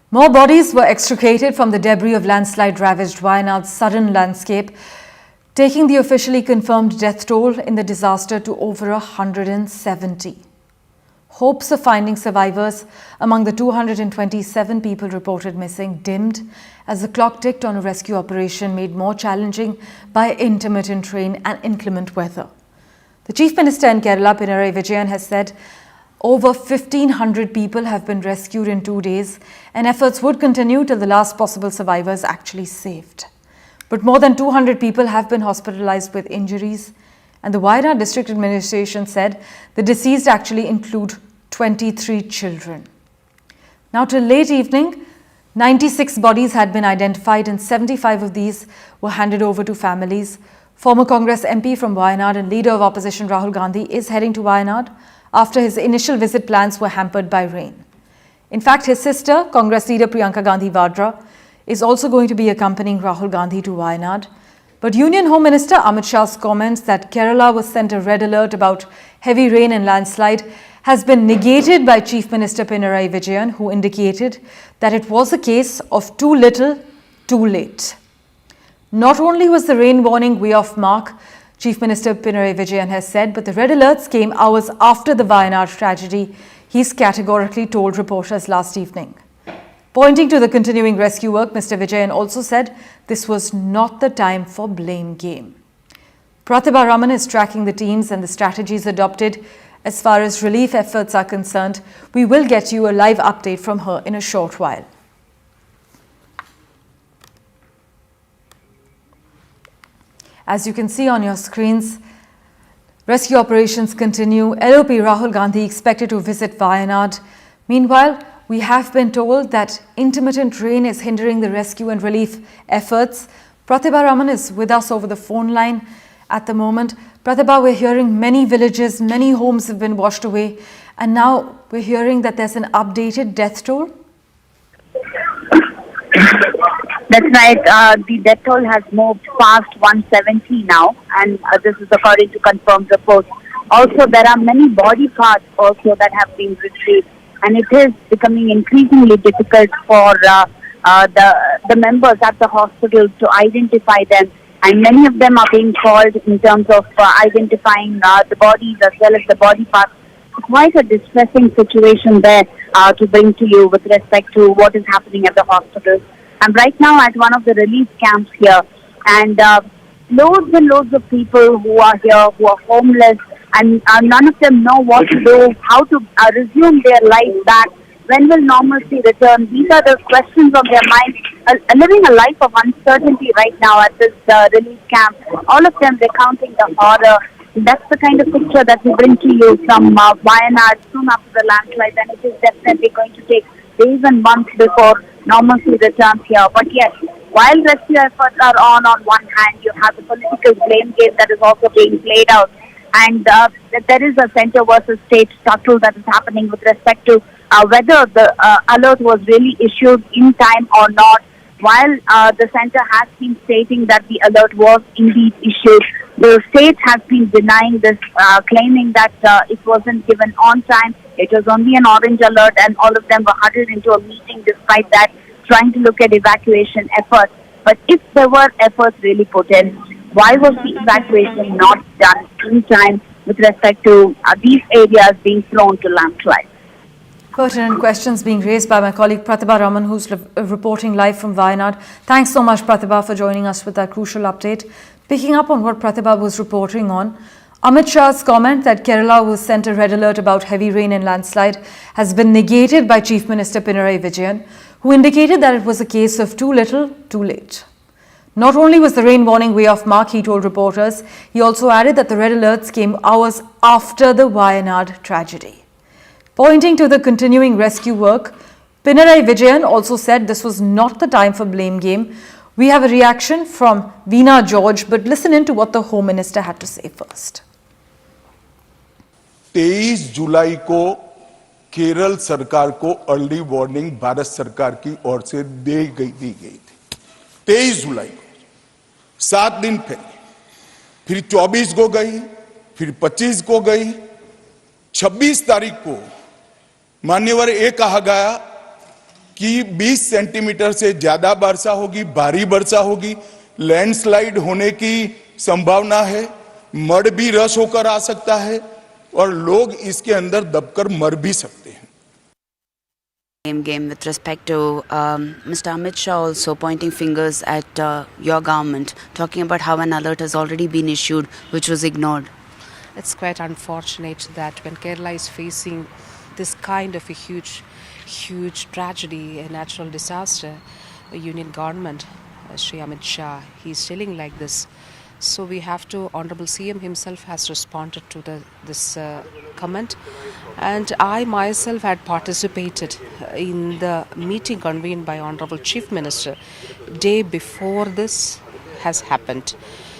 More bodies were extricated from the debris of landslide-ravaged Wayanad's southern landscape, taking the officially confirmed death toll in the disaster to over 170. Hopes of finding survivors among the 227 people reported missing dimmed as the clock ticked on a rescue operation made more challenging by intermittent rain and inclement weather. The Chief Minister in Kerala, Pinarayi Vijayan, has said over 1,500 people have been rescued in 2 days, and efforts would continue till the last possible survivor is actually saved. But more than 200 people have been hospitalized with injuries, and the Wayanad District Administration said the deceased actually include 23 children. Now, till late evening, 96 bodies had been identified, and 75 of these were handed over to families. Former Congress MP from Wayanad and leader of opposition Rahul Gandhi is heading to Wayanad after his initial visit plans were hampered by rain. In fact, his sister, Congress leader Priyanka Gandhi Vadra, is also going to be accompanying Rahul Gandhi to Wayanad. But Union Home Minister Amit Shah's comments that Kerala was sent a red alert about heavy rain and landslide has been negated by Chief Minister Pinarayi Vijayan, who indicated that it was a case of too little, too late. Not only was the rain warning way off mark, Chief Minister Pinarayi Vijayan has said, but the red alerts came hours after the Wayanad tragedy, he's categorically told reporters last evening. Pointing to the continuing rescue work, Mr. Vijayan also said this was not the time for blame game. Pratibha Raman is tracking the teams and the strategies adopted as far as relief efforts are concerned. We will get you a live update from her in a short while. As you can see on your screens, rescue operations continue. LOP Rahul Gandhi expected to visit Wayanad. Meanwhile, we have been told that intermittent rain is hindering the rescue and relief efforts. Pratibha Raman is with us over the phone line at the moment. Pratibha, we're hearing many villages, many homes have been washed away, and now we're hearing that there's an updated death toll. That's right. The death toll has moved past 170 now, and this is according to confirmed reports. Also, there are many body parts also that have been retrieved, and it is becoming increasingly difficult for the members at the hospital to identify them, and many of them are being called in terms of identifying the bodies as well as the body parts. Quite a distressing situation there to bring to you with respect to what is happening at the hospitals. I'm right now at one of the relief camps here, and loads and loads of people who are here, who are homeless, and none of them know what to do, how to resume their life back, when will normalcy return. These are the questions on their mind, living a life of uncertainty right now at this relief camp. All of them recounting the horror. That's the kind of picture that we bring to you from Wayanad soon after the landslide, and it is definitely going to take days and months before normalcy returns here. But yes, while rescue efforts are on one hand, you have the political blame game that is also being played out, and there is a center versus state tussle that is happening with respect to whether the alert was really issued in time or not. While the center has been stating that the alert was indeed issued, the state has been denying this, claiming that it wasn't given on time. It was only an orange alert, and all of them were huddled into a meeting despite that, trying to look at evacuation efforts. But if there were efforts really put in, why was the evacuation not done in time with respect to these areas being prone to landslides? Pertinent questions being raised by my colleague Pratibha Raman, who's reporting live from Wayanad. Thanks so much, Pratibha, for joining us with that crucial update. Picking up on what Pratibha was reporting on, Amit Shah's comment that Kerala was sent a red alert about heavy rain and landslide has been negated by Chief Minister Pinarayi Vijayan, who indicated that it was a case of too little, too late. Not only was the rain warning way off mark, he told reporters, he also added that the red alerts came hours after the Wayanad tragedy. Pointing to the continuing rescue work, Pinarayi Vijayan also said this was not the time for blame game. We have a reaction from Veena George, but listen in to what the Home Minister had to say first. 23 जुलाई को केरल सरकार को early warning Bharat सरकार की ओर से दी गई थी। 23 जुलाई को 7 दिन पहले, फिर 24 को गई, फिर 25 को गई, 26 तारीख को मान्यवर ये कहा गया कि 20 सेंटीमीटर से ज्यादा वर्षा होगी, भारी वर्षा होगी, लैंडस्लाइड होने की संभावना है, मड भी रस होकर आ सकता है और लोग इसके अंदर दबकर मर भी सकते हैं। Game with respect to Mr. Amit Shah also pointing fingers at your government, talking about how an alert has already been issued, which was ignored. It's quite unfortunate that when Kerala is facing this kind of a huge tragedy, a natural disaster, the union government, Shri Amit Shah, he's telling like this. So we have to, Honorable CM himself has responded to this comment, and I myself had participated in the meeting convened by Honorable Chief Minister day before this has happened.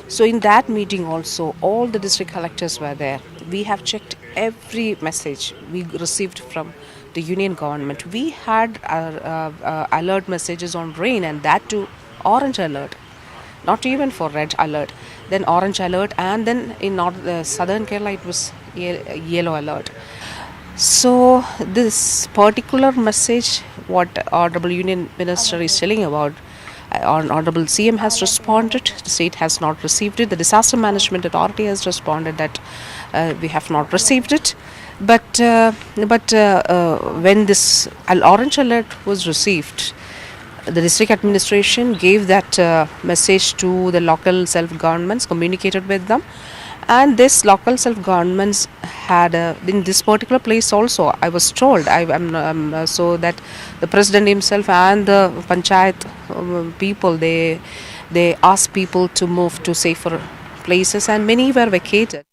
So in that meeting also, all the district collectors were there. We have checked every message we received from the union government. We had alert messages on rain, and that too orange alert. Not even for red alert, then orange alert, and then in southern Kerala it was yellow alert. So this particular message, what Honorable Union Minister is telling about, Honorable CM has responded, the state has not received it, the Disaster Management Authority has responded that we have not received it. But when this orange alert was received, the district administration gave that message to the local self-governments, communicated with them, and this local self-governments had in this particular place also, I was told, so that the president himself and the panchayat people, they asked people to move to safer places, and many were vacated.